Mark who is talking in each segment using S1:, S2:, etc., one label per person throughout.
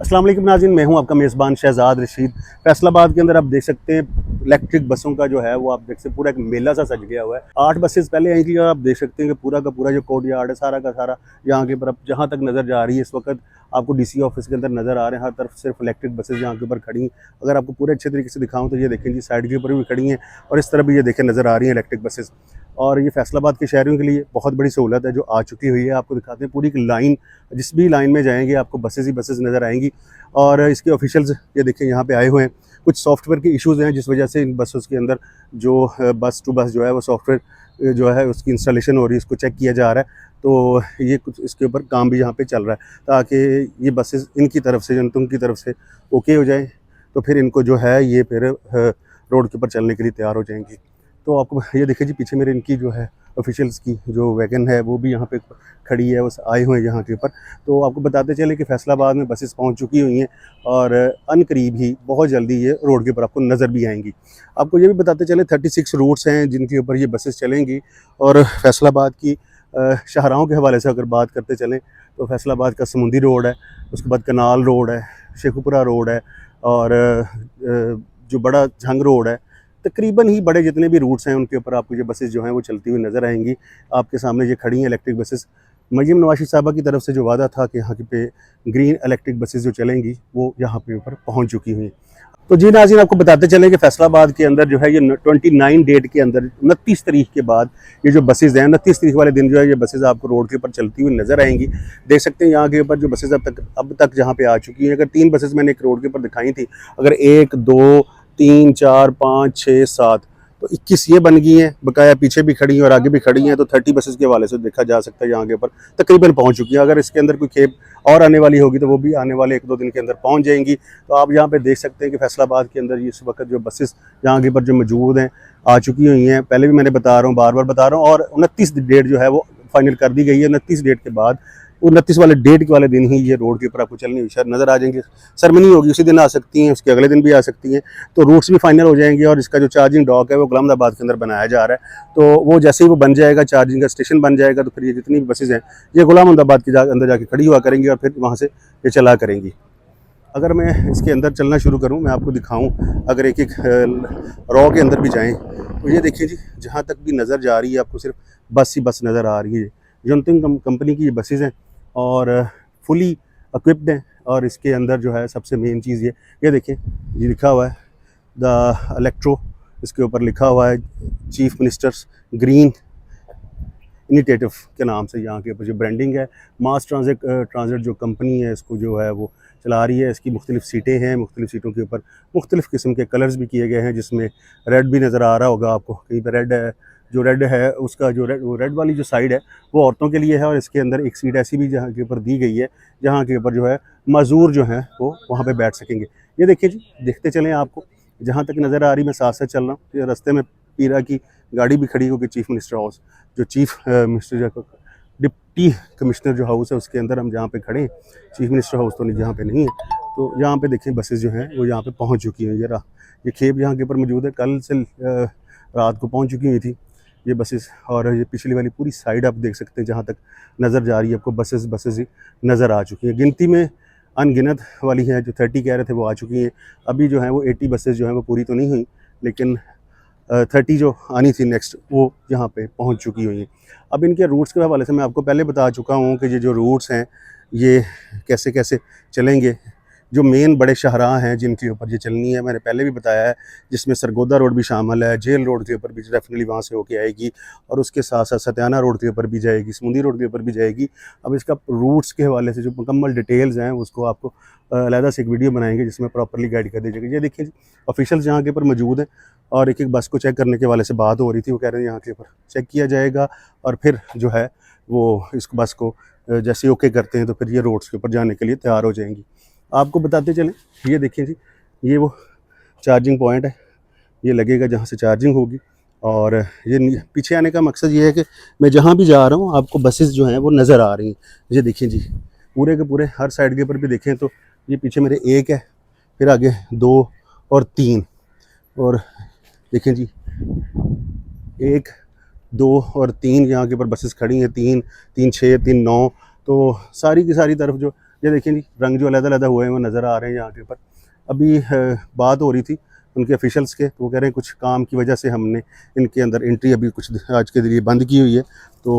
S1: अस्सलाम वालेकुम नाज़रीन, मैं हूं आपका मेज़बान शहजाद रशीद। फैसलाबाद के अंदर आप देख सकते हैं इलेक्ट्रिक बसों का जो है वो आप देख सकते हैं पूरा एक मेला सा सज गया हुआ है। 8 बसेस पहले आई थी और आप देख सकते हैं कि पूरा का पूरा जो कोर्ट यार्ड है सारा का सारा यहाँ के ऊपर जहाँ तक नज़र जा रही है इस वक्त आपको डीसी ऑफिस के अंदर नज़र आ रहे हैं। हर तरफ सिर्फ इलेक्ट्रिक बसेस यहाँ के ऊपर खड़ी हैं। अगर आपको पूरे अच्छे तरीके से दिखाऊँ तो ये देखें जी, साइड के ऊपर भी खड़ी हैं और इस तरफ भी ये देखें नज़र आ रही हैं इलेक्ट्रिक बसेस। और ये फैसलाबाद के शहरियों के लिए बहुत बड़ी सहूलत है जो आ चुकी हुई है। आपको दिखाते हैं पूरी एक लाइन, जिस भी लाइन में जाएंगे आपको बसेस ही बसेस नज़र आएंगी। और इसके ऑफिशियल्स ये देखिए यहाँ पे आए हुए हैं। कुछ सॉफ्टवेयर के इश्यूज़ हैं जिस वजह से इन बसों के अंदर जो बस टू बस जो है वो सॉफ्टवेयर जो है उसकी इंस्टॉलेशन हो रही है, इसको चेक किया जा रहा है। तो ये कुछ इसके ऊपर काम भी यहाँ पे चल रहा है ताकि ये बसेस इनकी तरफ से जनता की तरफ से ओके हो जाए, तो फिर इनको जो है ये फिर रोड के ऊपर चलने के लिए तैयार हो जाएंगी। तो आपको ये देखिए जी, पीछे मेरे इनकी जो है ऑफिशियल्स की जो वैगन है वो भी यहाँ पे खड़ी है, वो आए हुए हैं यहाँ के ऊपर। तो आपको बताते चले कि फैसलाबाद में बसेस पहुँच चुकी हुई हैं और अनकरीब ही बहुत जल्दी ये रोड के ऊपर आपको नज़र भी आएंगी। आपको ये भी बताते चले 36 रूट्स हैं जिनके ऊपर ये बसेस चलेंगी। और फैसलाबाद की शाहराहों के हवाले से अगर बात करते चलें तो फैसलाबाद का समुंदी रोड है, उसके बाद कनाल रोड है, शेखुपुरा रोड है और जो बड़ा झंग रोड है। तकरीबन ही बड़े जितने भी रूट्स हैं उनके ऊपर आपको ये बसेस जो हैं वो चलती हुई नज़र आएंगी। आपके सामने ये खड़ी हैं इलेक्ट्रिक बसेस। मरीम नवाज साहबा की तरफ से जो वादा था कि यहाँ पे ग्रीन इलेक्ट्रिक बसेस जो चलेंगी वो यहाँ पे ऊपर पहुँच चुकी हुई हैं। तो जी नाज़रीन, आपको बताते चलें कि फैसलाबाद के अंदर जो है ये 29 डेट के अंदर 29 तारीख के बाद ये जो बसेज़ हैं 29 तारीख वाले दिन जो है ये बसेज़ आपको रोड के ऊपर चलती हुई नज़र आएंगी। देख सकते हैं यहाँ के ऊपर जो बसेज़ अब तक जहाँ पे आ चुकी हैं। अगर 3 बसेज़ मैंने एक रोड के ऊपर दिखाई थी, अगर 1 2 3 4 5 6 7 तो 21 ये बन गई हैं। बकाया पीछे भी खड़ी हैं और आगे भी खड़ी हैं, तो 30 बसेस के हवाले से देखा जा सकता है यहाँ के ऊपर तकरीबन पहुँच चुकी है। अगर इसके अंदर कोई खेप और आने वाली होगी तो वो भी आने वाले 1-2 दिन के अंदर पहुँच जाएंगी। तो आप यहाँ पे देख सकते हैं कि फैसलाबाद के अंदर इस वक्त जो बसेस यहाँ के ऊपर जो मौजूद हैं आ चुकी हुई हैं। पहले भी मैंने बता रहा हूँ, बार बार बता रहा हूँ। और 29 डेट जो है वो फाइनल कर दी गई है। 29 डेट के बाद 29 वाले डेट वाले दिन ही ये रोड के ऊपर आपको चलनी हुई शायद नज़र आ जाएंगी। सरमनी होगी उसी दिन आ सकती हैं, उसके अगले दिन भी आ सकती हैं। तो रूट्स भी फाइनल हो जाएंगे और इसका जो चार्जिंग डॉक है वो गुलामदाबाद के अंदर बनाया जा रहा है। तो वो जैसे ही वो बन जाएगा, चार्जिंग का स्टेशन बन जाएगा, तो फिर ये जितनी भी बसेज़ हैं ये गुलामदाबाद के अंदर जाके खड़ी हुआ करेंगी और फिर वहाँ से ये चला करेंगी। अगर मैं इसके अंदर चलना शुरू करूँ, मैं आपको दिखाऊँ, अगर एक एक रॉ के अंदर भी जाएँ तो ये देखिए जी, जहाँ तक भी नज़र जा रही है आपको सिर्फ बस ही बस नज़र आ रही है। जोनथिंग कंपनी की ये बसेज़ हैं और फुली इक्विप्ड हैं। और इसके अंदर जो है सबसे मेन चीज़ ये देखिए, ये लिखा हुआ है द इलेक्ट्रो, इसके ऊपर लिखा हुआ है चीफ मिनिस्टर्स ग्रीन इनिशिएटिव के नाम से। यहाँ के ऊपर जो ब्रांडिंग है, मास ट्रांजिट जो कंपनी है इसको जो है वो चला रही है। इसकी मुख्तलिफ सीटें हैं, मुख्तलिफ सीटों के ऊपर मुख्तलिफ किस्म के कलर्स भी किए गए हैं, जिसमें रेड भी नज़र आ रहा होगा आपको, कहीं पर रेड है। जो रेड है उसका जो रेड वाली जो साइड है वो औरतों के लिए है और इसके अंदर एक सीट ऐसी भी जहाँ के ऊपर दी गई है जहाँ के ऊपर जो है मज़दूर जो हैं वो वहाँ पे बैठ सकेंगे। ये देखिए जी, देखते चलें। आपको जहाँ तक नज़र आ रही, मैं साथ साथ चल रहा हूँ। रास्ते में पीरा की गाड़ी भी खड़ी होगी, चीफ मिनिस्टर हाउस जो चीफ मिनिस्टर डिप्टी कमिश्नर जो हाउस है उसके अंदर हम जहाँ पे खड़े हैं। चीफ मिनिस्टर हाउस तो नहीं, जहाँ पे नहीं है। तो यहाँ पे देखें बसेस जो हैं वो यहाँ पे पहुँच चुकी हैं। ये खेप यहाँ के ऊपर मौजूद है, कल से रात को पहुँच चुकी हुई थी ये बसेस। और ये पिछली वाली पूरी साइड आप देख सकते हैं, जहाँ तक नज़र जा रही है आपको बसेस ही नज़र आ चुकी हैं। गिनती में अनगिनत वाली हैं, जो 30 कह रहे थे वो आ चुकी हैं। अभी जो है वो 80 बसेस जो हैं वो पूरी तो नहीं हुई, लेकिन 30 जो आनी थी नेक्स्ट वो यहाँ पे पहुँच चुकी हुई हैं। अब इनके रूट्स के हवाले से मैं आपको पहले बता चुका हूँ कि ये जो रूट्स हैं ये कैसे कैसे चलेंगे। जो मेन बड़े शाहराह हैं जिनके ऊपर ये चलनी है मैंने पहले भी बताया है, जिसमें सरगोदा रोड भी शामिल है, जेल रोड के ऊपर भी डेफिनेटली वहाँ से होके आएगी और उसके साथ साथ सत्याना रोड के ऊपर भी जाएगी, समुंदी रोड के ऊपर भी जाएगी। अब इसका रूट्स के हवाले से जो मुकम्मल डिटेल्स हैं उसको आपको अलहदा से एक वीडियो बनाएंगे जिसमें प्रॉपरली गाइड कर दी जाएगी। ये देखिए ऑफिशियल्स यहाँ के ऊपर मौजूद हैं और एक एक बस को चेक करने के हवाले से बात हो रही थी। वो कह रहे हैं यहाँ के ऊपर चेक किया जाएगा और फिर जो है वो इस बस को जैसे ओके करते हैं तो फिर ये रोड्स के ऊपर जाने के लिए तैयार हो जाएंगी। आपको बताते चलें, ये देखिए जी, ये वो चार्जिंग पॉइंट है, ये लगेगा जहाँ से चार्जिंग होगी। और ये पीछे आने का मकसद ये है कि मैं जहाँ भी जा रहा हूँ आपको बसेस जो हैं वो नज़र आ रही हैं। ये देखिए जी, पूरे के पूरे हर साइड के ऊपर भी देखें तो ये पीछे मेरे 1 है, फिर आगे 2 और 3, और देखें जी 1 2 और 3 यहाँ के ऊपर बसेस खड़ी हैं। 3 3 6 3 9, तो सारी की सारी तरफ जो ये देखिए जी, रंग जो अलग-अलग हुए हैं वो नज़र आ रहे हैं यहाँ के ऊपर। अभी बात हो रही थी उनके ऑफिशियल्स के, तो वो कह रहे हैं कुछ काम की वजह से हमने इनके अंदर एंट्री अभी कुछ आज के लिए बंद की हुई है। तो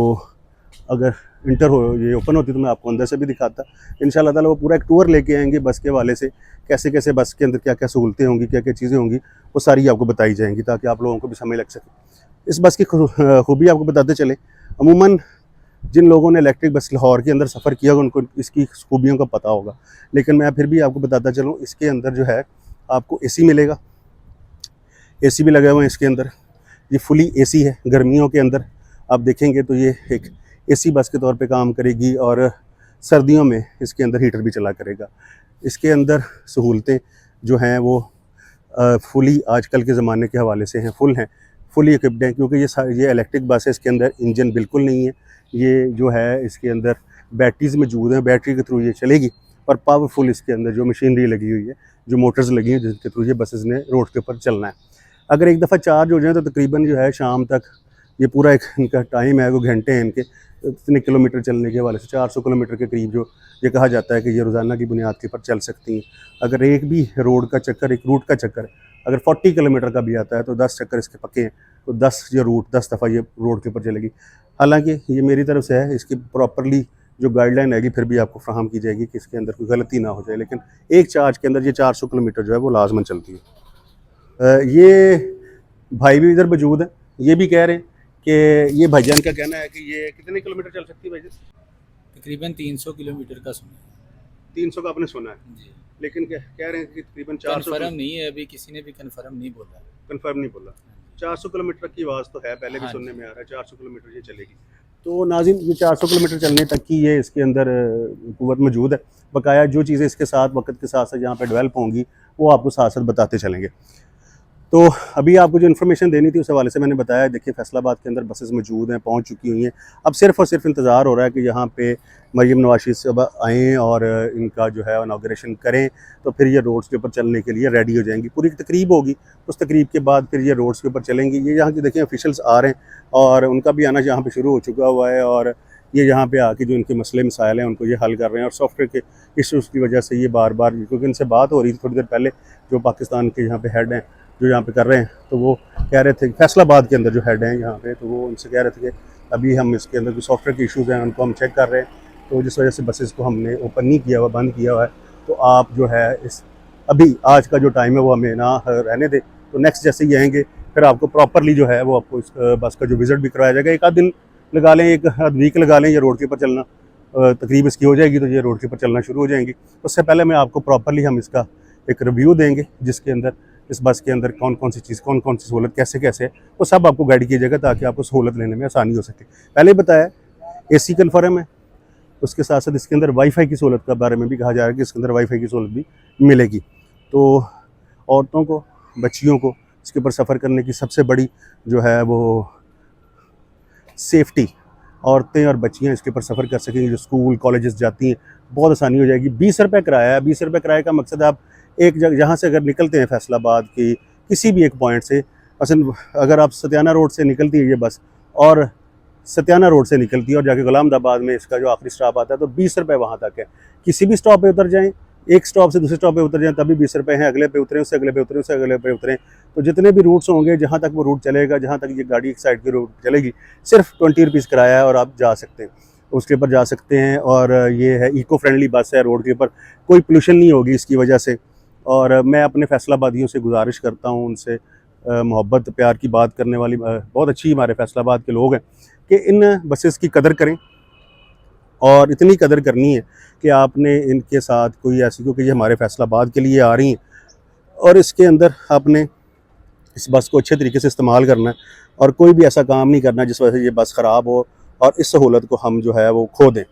S1: अगर इंटर हो ये ओपन होती तो मैं आपको अंदर से भी दिखाता। इंशाल्लाह ताला वो पूरा एक टूर लेके आएंगे बस के हवाले से, कैसे कैसे बस के अंदर क्या क्या सहूलतें होंगी, क्या क्या चीज़ें होंगी, वो सारी आपको बताई जाएंगी ताकि आप लोगों को भी समय लग सके। इस बस की खूबी आपको बताते चले, अमूमन जिन लोगों ने इलेक्ट्रिक बस लाहौर के अंदर सफ़र किया होगा उनको इसकी खूबियों का पता होगा, लेकिन मैं फिर भी आपको बताता चलूँ, इसके अंदर जो है आपको एसी मिलेगा, एसी भी लगे हुए हैं इसके अंदर। ये फुली एसी है, गर्मियों के अंदर आप देखेंगे तो ये एक एसी बस के तौर पे काम करेगी, और सर्दियों में इसके अंदर हीटर भी चला करेगा। इसके अंदर सहूलतें जो हैं वो फुली आजकल के ज़माने के हवाले से हैं, फुली इक्विप्ड हैं, क्योंकि ये इलेक्ट्रिक बस है, इसके अंदर इंजन बिल्कुल नहीं है। ये जो है इसके अंदर बैटरीज मौजूद हैं, बैटरी के थ्रू ये चलेगी, और पावरफुल इसके अंदर जो मशीनरी लगी हुई है, जो मोटर्स लगी हैं जिसके थ्रू ये बसेस ने रोड के ऊपर चलना है। अगर एक दफ़ा चार्ज हो जाए तो तकरीबन जो है शाम तक ये पूरा एक इनका टाइम है, वो घंटे हैं इनके, इतने किलोमीटर चलने के हवाले से 400 किलोमीटर के करीब जो ये कहा जाता है कि ये रोज़ाना की बुनियाद के ऊपर चल सकती हैं। अगर एक भी रोड का चक्कर, एक रूट का चक्कर अगर 40 किलोमीटर का भी आता है तो 10 चक्कर इसके पक्के हैं, तो 10 ये रूट 10 दफ़ा ये रोड के ऊपर चलेगी। हालांकि ये मेरी तरफ से है, इसकी प्रॉपरली जो गाइडलाइन आएगी फिर भी आपको फ्राहम की जाएगी कि इसके अंदर कोई गलती ना हो जाए, लेकिन एक चार्ज के अंदर ये 400 किलोमीटर जो है वो लाजमन चलती है। ये भाई भी इधर मौजूद हैं, ये भी कह रहे हैं कि ये भाईजान का कहना है कि ये कितने किलोमीटर चल सकती है भाईजान?
S2: तकरीबन 300 किलोमीटर का सुना है
S1: 300 का आपने सुना है,
S2: जी।
S1: लेकिन कह रहे हैं कि तकरीबन 400
S2: कन्फर्म नहीं है, अभी किसी ने भी कन्फर्म नहीं बोला।
S1: कंफर्म नहीं बोला। 400 किलोमीटर की आवाज़ तो है, पहले भी
S2: हाँ
S1: सुनने में आ रहा है 400 किलोमीटर ये चलेगी। तो नाज़रीन, ये 400 किलोमीटर चलने तक की ये इसके अंदर क़ुव्वत मौजूद है। बकाया जो चीज़ें इसके साथ वक्त के साथ साथ यहाँ पे डेवलप होंगी वो आपको साथ साथ बताते चलेंगे। तो अभी आपको जो इन्फॉर्मेशन देनी थी उस हवाले से मैंने बताया। देखिए, फैसलाबाद के अंदर बसेस मौजूद हैं, पहुंच चुकी हुई हैं। अब सिर्फ़ और सिर्फ इंतज़ार हो रहा है कि यहाँ पे मरीम नवाज़ साहब आएँ और इनका जो है इनॉग्रेशन करें, तो फिर ये रोड्स के ऊपर चलने के लिए रेडी हो जाएंगी। पूरी तकरीब होगी, उस तकरीब के बाद फिर ये रोड्स के ऊपर चलेंगी। ये यहाँ की देखिए ऑफिशियल्स आ रहे हैं और उनका भी आना यहाँ पर शुरू हो चुका हुआ है, और ये यहाँ पे आके जो इनके मसले मसाइल हैं उनको ये हल कर रहे हैं। और सॉफ्टवेयर के इशूज़ की वजह से ये बार बार, क्योंकि इनसे बात हो रही थी थोड़ी देर पहले, जो पाकिस्तान के यहाँ पे हेड हैं जो यहाँ पे कर रहे हैं, तो वो कह रहे थे फैसलाबाद के अंदर जो हेड हैं यहाँ पे, तो वो उनसे कह रहे थे कि अभी हम इसके अंदर जो सॉफ्टवेयर के इशूज़ हैं उनको हम चेक कर रहे हैं, तो जिस वजह से बसेस को हमने ओपन नहीं किया हुआ, बंद किया हुआ है। तो आप जो है इस अभी आज का जो टाइम है वो हमें ना रहने दें, तो नेक्स्ट जैसे ही आएँगे फिर आपको प्रॉपरली जो है वो आपको इस बस का जो विज़िट भी कराया जाएगा। एक आध दिन लगा लें, एक आध वीक लगा लें, ये रोड के ऊपर चलना तकरीब इसकी हो जाएगी, तो ये रोड के ऊपर चलना शुरू हो जाएंगी। उससे पहले मैं आपको प्रॉपरली हम इसका एक रिव्यू देंगे, जिसके अंदर इस बस के अंदर कौन कौन सी चीज़, कौन कौन सी सहूलत कैसे कैसे है, वो सब आपको गाइड किया जाएगा ताकि आपको सहूलत लेने में आसानी हो सके। पहले बताया AC कन्फर्म है, उसके साथ साथ इसके अंदर वाईफाई की सहूलत के बारे में भी कहा जा रहा है कि इसके अंदर वाईफाई की सहूलत भी मिलेगी। तो औरतों को, बच्चियों को इसके ऊपर सफ़र करने की सबसे बड़ी जो है वो सेफ्टी, औरतें और बच्चियां इसके ऊपर सफ़र कर सकेंगी, जो स्कूल कॉलेजेस जाती हैं, बहुत आसानी हो जाएगी। 20 रुपये किराया है। 20 रुपये किराए का मकसद, आप एक जगह जहाँ से अगर निकलते हैं फैसलाबाद की किसी भी एक पॉइंट से, असल अगर आप सतियाना रोड से निकलती है ये बस, और सतियाना रोड से निकलती है और जाके गुलामदाबाद में इसका जो आखिरी स्टॉप आता है, तो 20 रुपये वहाँ तक है। किसी भी स्टॉप पे उतर जाएँ, एक स्टॉप से दूसरे स्टॉप पे उतर जाएँ तभी 20 रुपये हैं। अगले पे उतरें, उससे अगले पे उतरें, उससे अगले पे उतरें, तो जितने भी रूट्स होंगे, जहाँ तक वो रूट चलेगा, जहाँ तक ये गाड़ी एक साइड की रूट चलेगी, सिर्फ 20 रुपीज़ किराया है और आप जा सकते हैं, उसके ऊपर जा सकते हैं। और ये है इको फ्रेंडली बस है, रोड के ऊपर कोई पोल्यूशन नहीं होगी इसकी वजह से। और मैं अपने फैसलाबादियों से गुजारिश करता हूँ, उनसे मोहब्बत प्यार की बात करने वाली बहुत अच्छी हमारे फैसलाबाद के लोग हैं, कि इन बसेस की कदर करें, और इतनी कदर करनी है कि आपने इनके साथ कोई ऐसी, क्योंकि ये हमारे फैसलाबाद के लिए आ रही हैं, और इसके अंदर आपने इस बस को अच्छे तरीके से इस्तेमाल करना है, और कोई भी ऐसा काम नहीं करना जिस वजह से ये बस ख़राब हो और इस सहूलत को हम जो है वो खो दें।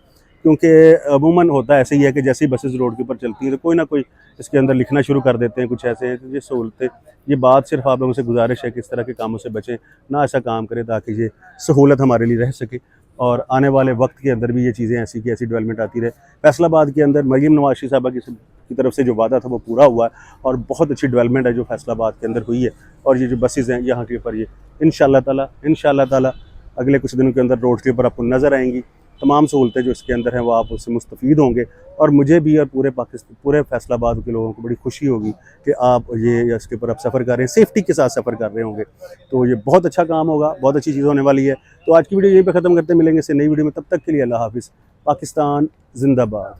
S1: क्योंकि अमूमन होता है ऐसे ही है कि जैसे ही बसेस रोड के ऊपर चलती हैं तो कोई ना कोई इसके अंदर लिखना शुरू कर देते हैं कुछ ऐसे, तो ये सहूलतें, ये बात सिर्फ आप लोगों से गुजारिश है कि इस तरह के कामों से बचें, ना ऐसा काम करें ताकि ये सहूलत हमारे लिए रह सके, और आने वाले वक्त के अंदर भी ये चीज़ें ऐसी की ऐसी डेवलपमेंट आती रहे। फैसलाबाद के अंदर मरीम नवाज़ साहबा की तरफ से जो वादा था वो पूरा हुआ है, और बहुत अच्छी डेवलपमेंट है जो फैसलाबाद के अंदर हुई है। और ये जो बसेज़ हैं यहाँ के ऊपर, ये इंशाअल्लाह ताला अगले कुछ दिनों के अंदर रोड के ऊपर आपको नज़र आएंगी। तमाम सहूलतें जो इसके अंदर हैं वो आप उससे मुस्तफ़ीद होंगे, और मुझे भी और पूरे पाकिस्तान, पूरे फैसलाबाद के लोगों को बड़ी खुशी होगी कि आप ये इसके ऊपर आप सफ़र कर रहे हैं, सेफ्टी के साथ सफ़र कर रहे होंगे। तो ये बहुत अच्छा काम होगा, बहुत अच्छी चीज़ होने वाली है। तो आज की वीडियो यहीं पे ख़त्म करते हैं, मिलेंगे इससे नई वीडियो में, तब तक के लिए अल्लाह हाफ़िज़। पाकिस्तान जिंदाबाद।